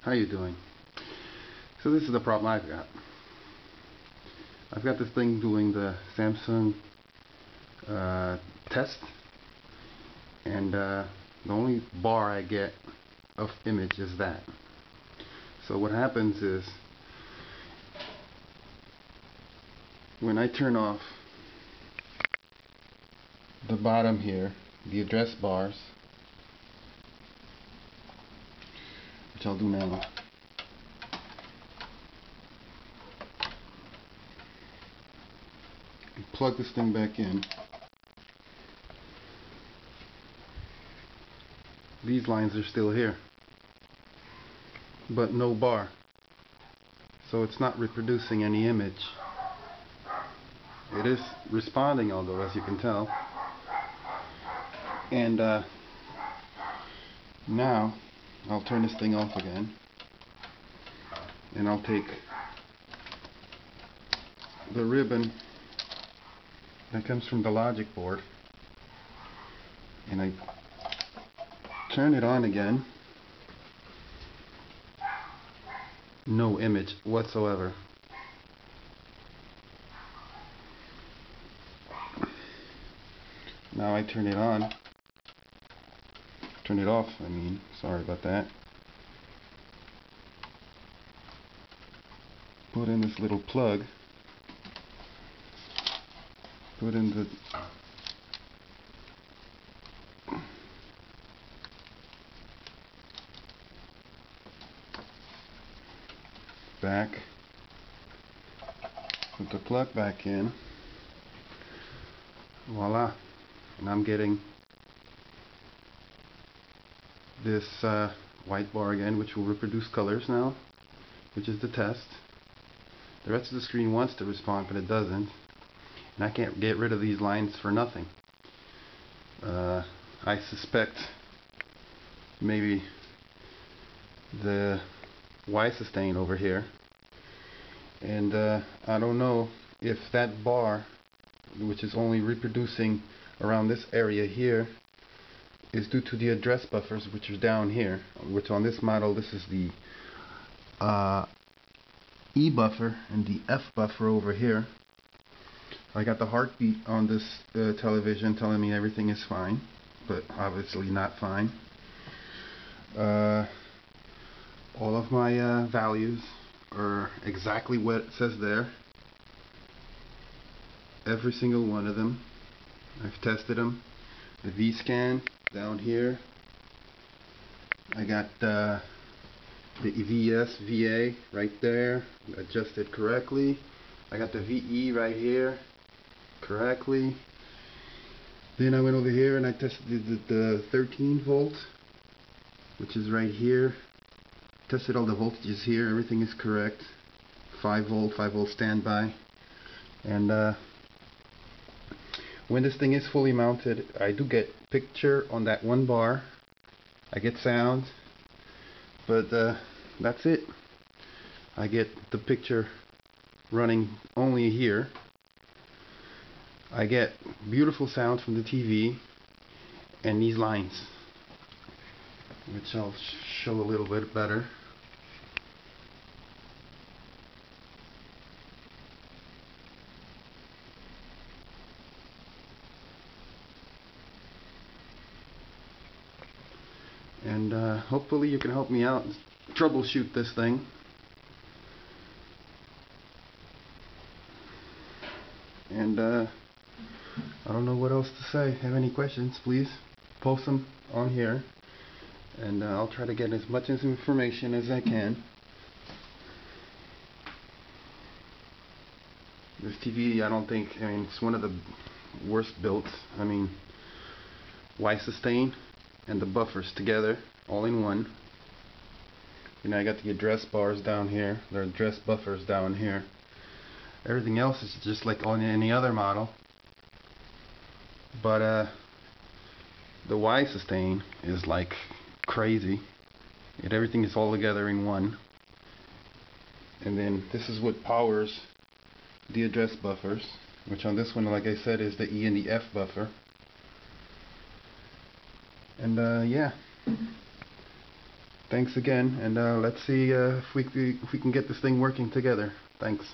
how you doing? So this is the problem I've got. I've got this thing doing the Samsung test, and the only bar I get of image is that. So what happens is, when I turn off the bottom here, the address bars, which I'll do now, plug this thing back in, these lines are still here, but no bar, so it's not reproducing any image. It is responding, although, as you can tell. And now I'll turn this thing off again, and I'll take the ribbon that comes from the logic board, and I turn it on again. No image whatsoever. Now I turn it on. Turn it off, I mean, sorry about that. Put in this little plug. Put in the back. Put the plug back in. Voila. And I'm getting this white bar again, which will reproduce colors now, which is the test. The rest of the screen wants to respond, but it doesn't. And I can't get rid of these lines for nothing. I suspect maybe the Y sustain over here, and I don't know if that bar, which is only reproducing around this area here, is due to the address buffers, which are down here, which on this model, this is the E buffer and the F buffer over here. I got the heartbeat on this television telling me everything is fine, but obviously not fine. All of my values are exactly what it says there. Every single one of them. I've tested them. The V-scan down here. I got the VS, VA right there, adjusted correctly. I got the VE right here, correctly. Then I went over here and I tested the 13 volts, which is right here. Tested all the voltages here, everything is correct. 5 volt standby. And when this thing is fully mounted, I do get picture on that one bar. I get sound, but that's it. I get the picture running only here. I get beautiful sound from the TV and these lines, which I'll show a little bit better. And hopefully you can help me out and troubleshoot this thing. And I don't know what else to say. Have any questions, please post them on here, and I'll try to get as much information as I can. This TV, I don't think, I mean, it's one of the worst built. I mean, Y sustain and the buffers together, all in one. You know, I got the address bars down here, the address buffers down here. Everything else is just like on any other model. But the Y sustain is like crazy. Everything is all together in one. And then this is what powers the address buffers, which on this one, like I said, is the E and the F buffer. And yeah, Thanks again, and let's see if we can get this thing working together. Thanks.